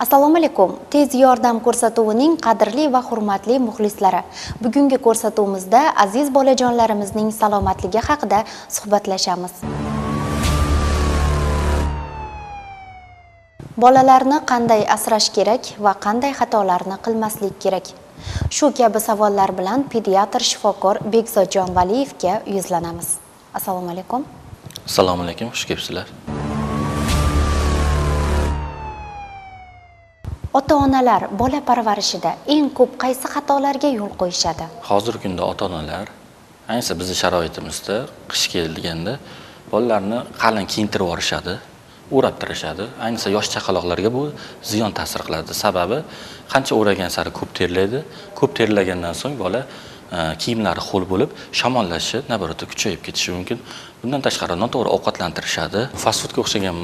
Assalomu alaykum. Tez yordam ko'rsatuvining qadrli va hurmatli muxlislari. Bugungi ko'rsatuvimizda aziz bolajonlarimizning salomatligi haqida suhbatlashamiz. Bolalarni qanday asrash kerak va qanday xatolarni qilmaslik kerak? Shu kabi savollar bilan pediatr shifokor Bekzodjon Valiyevga yuzlanamiz. Assalomu alaykum. Assalomu alaykum, xush kelibsizlar. Ota-onalar bola parvarishida eng ko'p qaysi xatolarga yo'l qo'yishadi? Hozirgi kunda ota-onalar, ayniqsa bizning sharoitimizda qish kelganda bolalarni qalin kiyintirib yuborishadi, o'rab turishadi. Ayniqsa yosh chaqaloqlarga bu ziyon ta'sir qiladi. Sababi qancha o'ragan sari ko'p terlaydi. Ko'p terlagandan so'ng bola kiyimlari ho'l bo'lib, shamollashi nabaratda kuchayib ketishi mumkin. Bundan tashqari noto'g'ri ovqatlantirishadi. Fast foodga o'xshagan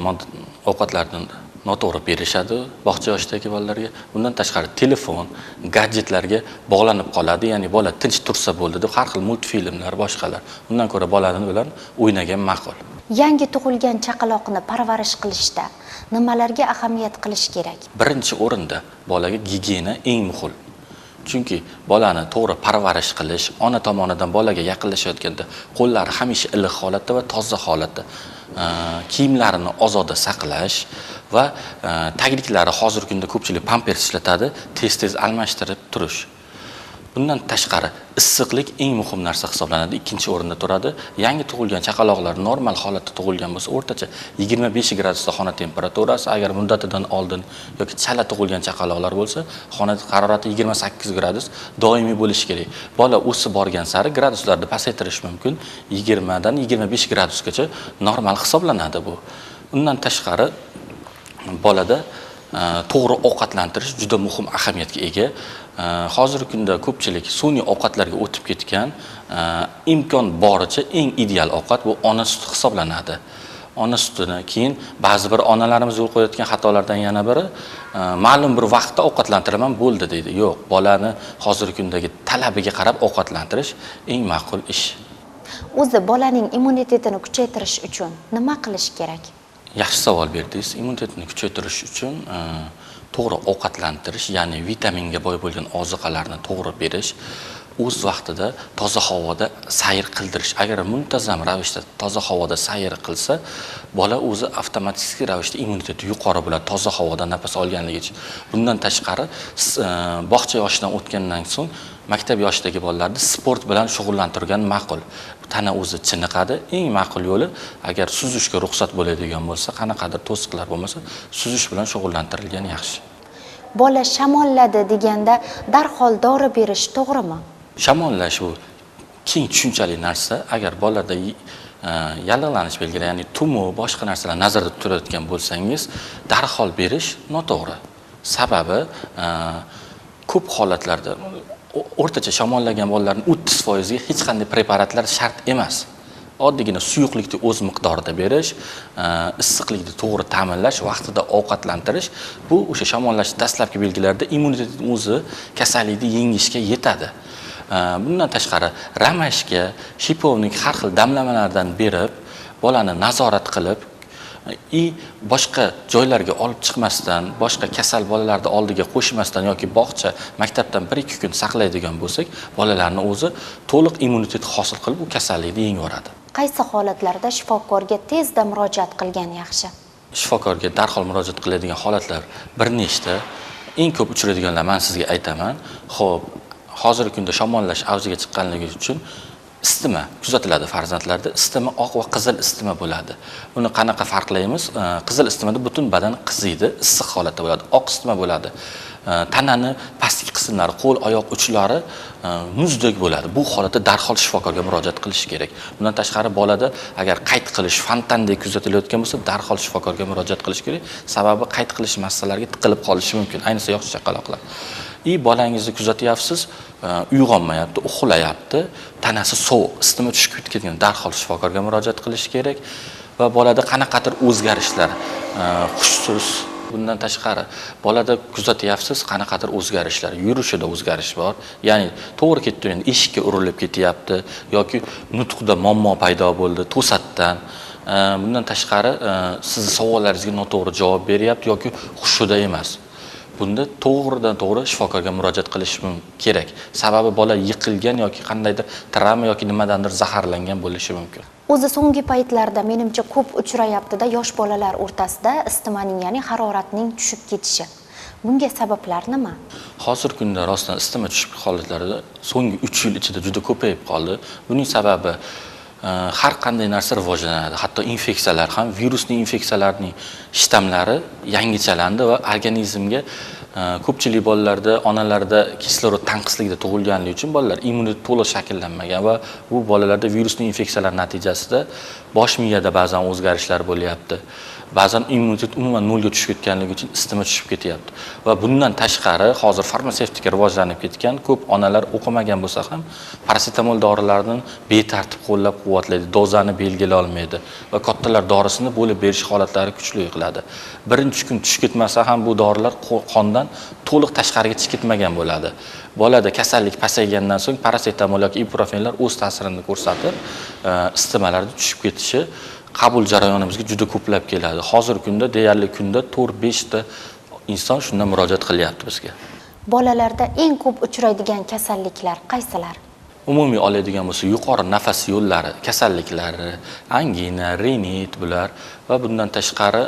ovqatlarni noto'g'ri berishadi bog'cha yoshidagi bolalarga. Bundan tashqari telefon, gadjetlarga bog'lanib qoladi. Ya'ni bola tinch tursa bo'ldi deb har xil multfilmlar, boshqalar. Undan ko'ra bolani bilan o'ynagan ma'qul. Yangi tug'ilgan chaqaloqni parvarish qilishda nimalarga ahamiyat qilish kerak? Birinchi o'rinda bolaga gigiyena eng muhim. Chunki bolani to'g'ri parvarish qilish, ona tomonidan bolaga yaqinlashayotganda qo'llari hamisha iliq holatda va toza holatda, kiyimlarini ozoda saqlash va tagliklari hozirgi kunda ko'pchilik pampers ishlatadi, tez-tez almashtirib turish. Bundan tashqari issiqlik eng muhim narsa hisoblanadi. Ikkinchi o'rinda turadi. Yangi tug'ilgan chaqaloqlar normal holatda tug'ilgan bo'lsa, o'rtacha 25 gradusda xona temperaturasi, agar muddatidan oldin yoki chala tug'ilgan chaqaloqlar bo'lsa, xona harorati 28 gradus doimiy bo'lishi kerak. Bola o'sib borgan sari graduslarni pasaytirish mumkin. 20 dan 25 gradusgacha normal hisoblanadi bu. Undan tashqari bolada to'g'ri ovqatlantirish juda muhim ahamiyatga ega. Hozirgi kunda ko'pchilik sun'iy ovqatlarga o'tib ketgan, imkon boricha eng ideal ovqat bu ona suti hisoblanadi. Ona sutini keyin ba'zi bir onalarimiz yo'l qo'yayotgan xatolardan yana biri ma'lum bir vaqtda ovqatlantiraman bo'ldi deydi. Yo'q, bolani hozirgi kundagi talabiga qarab ovqatlantirish eng ma'qul ish. O'zi bolaning immunitetini kuchaytirish uchun nima qilish kerak? Yaxshi savol berdingiz. Immunitetni kuchaytirish uchun to'g'ri ovqatlantirish, ya'ni vitaminga boy bo'lgan oziqalarni to'g'ri berish, o'z vaqtida toza havoda sayr qildirish. Agar muntazam ravishda toza havoda sayr qilsa, bola o'zi avtomatik ravishda immuniteti yuqori bo'ladi, toza havoda nafas olganligi uchun. Bundan tashqari bog'cha yoshidan o'tgandan so'ng maktab yoshidagi bolalarni sport bilan shug'ullantirgan ma'qul. Tana o'zi chiniqadi. Eng ma'qul yo'li agar suzishga ruxsat bo'ladigan bo'lsa, qanaqadir to'siqlar bo'lmasa, suzish bilan shug'ullantirilgan yaxshi. Bola shamolladi deganda darhol dori berish to'g'rimi? Shamollash bu keng tushunchali narsa. Agar bolada yallig'lanish belgilari, ya'ni tumov, boshqa narsalar nazarda tutayotgan bo'lsangiz, darhol berish noto'g'ri. Sababi ko'p holatlarda o'rtacha shamollagan bolalarning 30% ga hech qanday preparatlar shart emas. Oddiygina suyuqlikni o'z miqdorida berish, issiqlikni to'g'ri ta'minlash, vaqtida ovqatlantirish bu o'sha shamollash dastlabki belgilarida immunitet o'zi kasallikni yengishga yetadi. Bundan tashqari ramashga, shipovnik har xil damlamalardan berib, bolani nazorat qilib boshqa joylarga olib chiqmasdan, boshqa kasal bolalarni oldiga qo'shmasdan yoki bog'cha, maktabdan 1-2 kun saqlaydigan bo'lsak, bolalarning o'zi to'liq immunitet hosil qilib, bu kasallikni yengib Qaysi holatlarda shifokorga tezda murojaat qilgan yaxshi? Shifokorga darhol murojaat qiladigan holatlar bir nechta. Eng ko'p uchraydiganlar men sizga aytaman. Xo'p, hozirgi kunda shamollash avjiga chiqqanligi uchun isitma kuzatiladi farzandlarda. Isitma oq va qizil isitma bo'ladi. Uni qanaqa farqlaymiz? Qizil isitmada butun badan qiziydi, issiq holatda bo'ladi. Oq isitma bo'ladi. Tanani pastki qismlari, qo'l, oyoq uchlari muzdek bo'ladi. Bu holatda darhol shifokorga murojaat qilish kerak. Bundan tashqari bolada agar qayd qilish fantandek kuzatilayotgan bo'lsa, darhol shifokorga murojaat qilish kerak. Sababi qayd qilish masalalarga tiqilib qolishi mumkin, ayniqsa yosh chaqaloqlar. Bolangizni kuzatyapsiz, uyg'onmayapti, uxlayapti, tanasi sovuq, isitma tushib ketgan, darhol shifokorga murojaat qilish kerak va bolada qanaqadir o'zgarishlar, hushsiz. Bundan tashqari bolada kuzatyapsiz, qanaqadir o'zgarishlar, yurishida o'zgarish bor. Ya'ni to'g'ri ketayotgan eshikka urilib ketyapti yoki nutqda muammo paydo bo'ldi, to'satdan. Bundan tashqari siz savollaringizga noto'g'ri javob beryapti yoki hushida emas. Bunda to'g'ridan to'g'ri shifokorga murojaat qilish kerak. Sababi bola yiqilgan yoki qandaydir travma yoki nimadandir zaharlangan bo'lishi mumkin. O'zi so'nggi paytlarda menimcha ko'p uchrayapti-da yosh bolalar o'rtasida istimaning, ya'ni haroratning tushib ketishi. Bunga sabablar nima? Hozirgi kunda rostdan isitma tushib holatlari so'nggi 3 yil ichida juda ko'payib qoldi. Buning sababi har qanday narsa rivojlanadi. Hatto infeksiyalar ham, virusli infeksiyalarning shtammlari yangichalandi va organizmga ko'pchilik bolalarda onalarda kislorod tanqisligida tug'ilganligi uchun bolalar immunitet to'liq shakllanmagan va bu bolalarda virusli infeksiyalar natijasida bosh miyada ba'zan o'zgarishlar bo'lyapti. Ba'zan immunitet umuman nolga tushib ketganligi uchun isitma tushib ketyapti. Va bundan tashqari hozir farmatsevtika rivojlanib ketgan, ko'p onalar o'qimagan bo'lsa ham parasetamol dorilarini betartib qo'llab-quvvatlaydi, dozani belgilay olmaydi va kattalar dorisini bo'lib berish holatlari kuchli qiladi. Birinchi kun tushib ketmasa ham bu dorilar qondan to'liq tashqariga chiqib ketmagan bo'ladi. Bolada kasallik pasaygandan so'ng parasetamol yoki ibuprofenlar o'z ta'sirini ko'rsatib, isitmalarda tushib ketishi qabul jarayonimizga juda ko'plab keladi. Hozirgi kunda deyarli kunda 4-5 ta inson shundan murojaat qilyapti bizga. Bolalarda eng ko'p uchraydigan kasalliklar qaysilar? Umumiy oladigan bo'lsa, yuqori nafas yo'llari kasalliklari, angina, rinit bular va bundan tashqari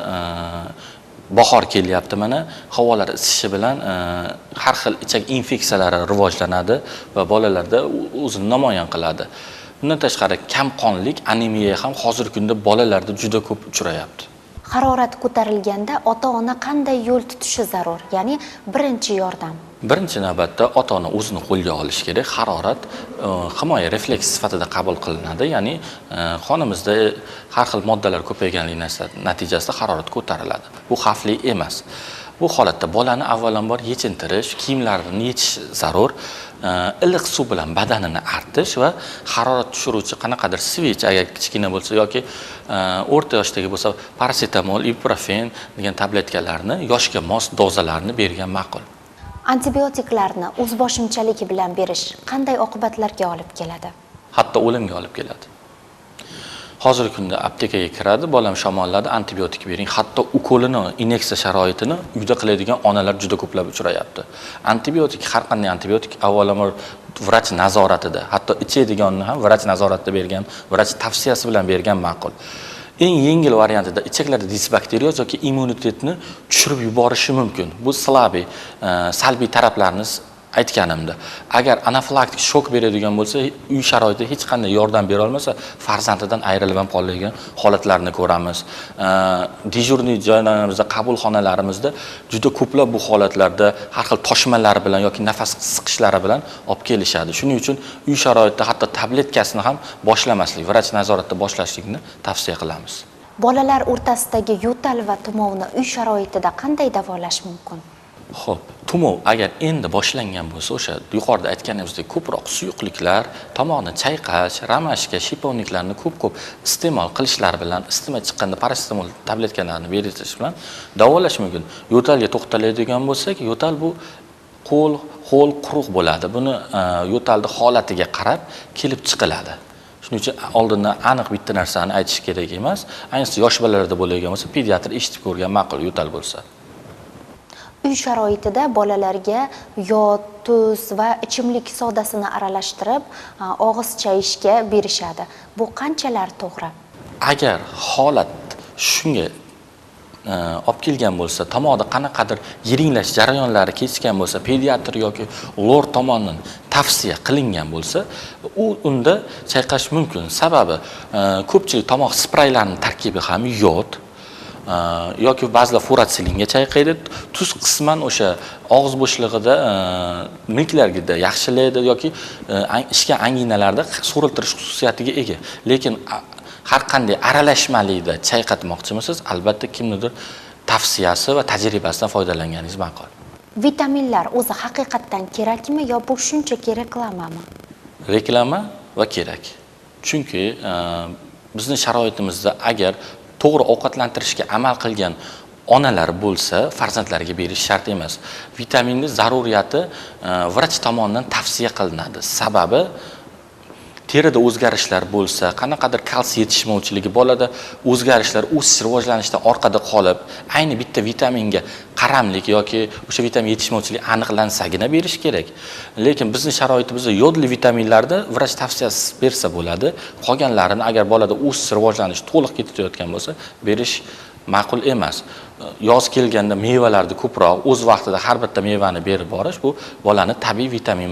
bahor kelyapti mana, havolar isishi bilan har xil ichak infeksiyalari rivojlanadi va bolalarda o'zini namoyon qiladi. Bundan tashqari kamqonlik, anemiya ham hozirgi kunda bolalarda juda ko'p uchrayapti. Harorat ko'tarilganda ota-ona qanday yo'l tutishi zarur? Ya'ni birinchi yordam. Birinchi navbatda ota-ona o'zini qo'lga olishi kerak. Harorat himoya refleks sifatida qabul qilinadi. Ya'ni qonimizda har xil moddalar ko'payganligi natijasida harorat ko'tariladi. Bu xavfli emas. Bu holatda bolani avvalambor yechintirish, kiyimlarini yechish zarur. Iliq suv bilan badanini artish va harorat tushiruvchi qanaqadir svech agar kichkina bo'lsa yoki o'rta yoshdagi bo'lsa parasetamol, ibuprofen degan tabletkalarni yoshga mos dozalarni bergan ma'qul. Antibiotiklarni o'zboshimchalik bilan berish qanday oqibatlarga olib keladi? Hatto o'limga olib keladi. Hozirgi kunda aptekaga kiradi, bolam shamolladi, antibiotik bering. Hatto ukolini, inyeksiya sharoitini uyda qiladigan onalar juda ko'plab uchrayapti. Antibiotik, har qanday antibiotik avvalambor vrach nazoratida, hatto ichadiganini ham vrach nazoratida bergan, vrach tavsiyasi bilan bergan ma'qul. Eng yengil variantida ichaklarda disbakterioz yoki immunitetni tushirib yuborishi mumkin. Bu salbiy taraflarni aytganimda. Agar anafilaktik shok beradigan bo'lsa, uy sharoitida hech qanday yordam bera olmasa, farzandidan ayrilib ham qoladigan holatlarni ko'ramiz. Dejurniy joylarimizda, qabulxonalarimizda juda ko'plab bu holatlarda har xil toshmalar bilan yoki nafas siqishlari bilan olib kelishadi. Shuning uchun uy sharoitida hatto tabletkasini ham boshlamaslik, vrach nazoratida boshlashlikni tavsiya qilamiz. Bolalar o'rtasidagi yo'tal va tumovni uy sharoitida qanday davolash mumkin? Xo'p, tumov agar endi boshlangan bo'lsa, o'sha yuqorida aytganimizdek ko'proq suyuqliklar, tomoqni chayqash, ramashka, shipovniklarni ko'p iste'mol qilishlar bilan, isitma chiqqanda parasetamol tabletkalarini berish bilan davolash mumkin. Yo'talga to'xtaladigan bo'lsak, yo'tal bu ho'l quruq bo'ladi. Buni yo'talning holatiga qarab kelib chiqiladi. Shuning uchun oldindan aniq bitta narsani aytish kerak emas. Ayniqsa yosh bolalarda bo'ladigan bo'lsa, pediatr eshitib ko'rgan ma'qul yo'tal bo'lsa. Uy sharoitida bolalarga yod, tuz va ichimlik sodasini aralashtirib og'iz chayishga berishadi. Bu qanchalar to'g'ri? Agar holat shunga olib kelgan bo'lsa, tomoqda qanaqadir yiringlash jarayonlari kechgan bo'lsa, pediatr yoki lor tomonidan tavsiya qilingan bo'lsa, unda chayqash mumkin. Sababi ko'pchilik tomoq spreylarining tarkibi ham yod yoki ba'zilar furatselinga chayqaydi. Tuz qisman o'sha og'iz bo'shlig'ida milklarga yaxshilaydi yoki ishgan anginalarda so'riltirish xususiyatiga ega. Lekin har qanday aralashmalikda chayqatmoqchimisiz, albatta kimnidir tavsiyasi va tajribasidan foydalanganingiz ma'qul. Vitaminlar o'zi haqiqatdan kerakmi yo bu shunchaki reklamami? Reklama va kerak. Chunki bizning sharoitimizda agar to'g'ri ovqatlantirishga amal qilgan onalar bo'lsa, farzandlariga berish shart emas. Vitaminning zaruriyati vrach tomonidan tavsiya qilinadi. Sababi terida o'zgarishlar bo'lsa, qanaqadir kalsiy yetishmovchiligi bolada o'zgarishlar, o'sish, rivojlanishda orqada qolib, ayni bitta vitaminga qaramlik yoki o'sha vitamin yetishmovchiligi aniqlansagina berish kerak. Lekin bizning sharoitimizda yodli vitaminlarda vrach tavsiyasi bersa bo'ladi. Qolganlarini agar bolada o'sish, rivojlanish to'liq ketayotgan bo'lsa, berish ma'qul emas. Yoz kelganda mevalarni ko'proq o'z vaqtida har bitta mevani berib borish bu bolani tabiiy vitamin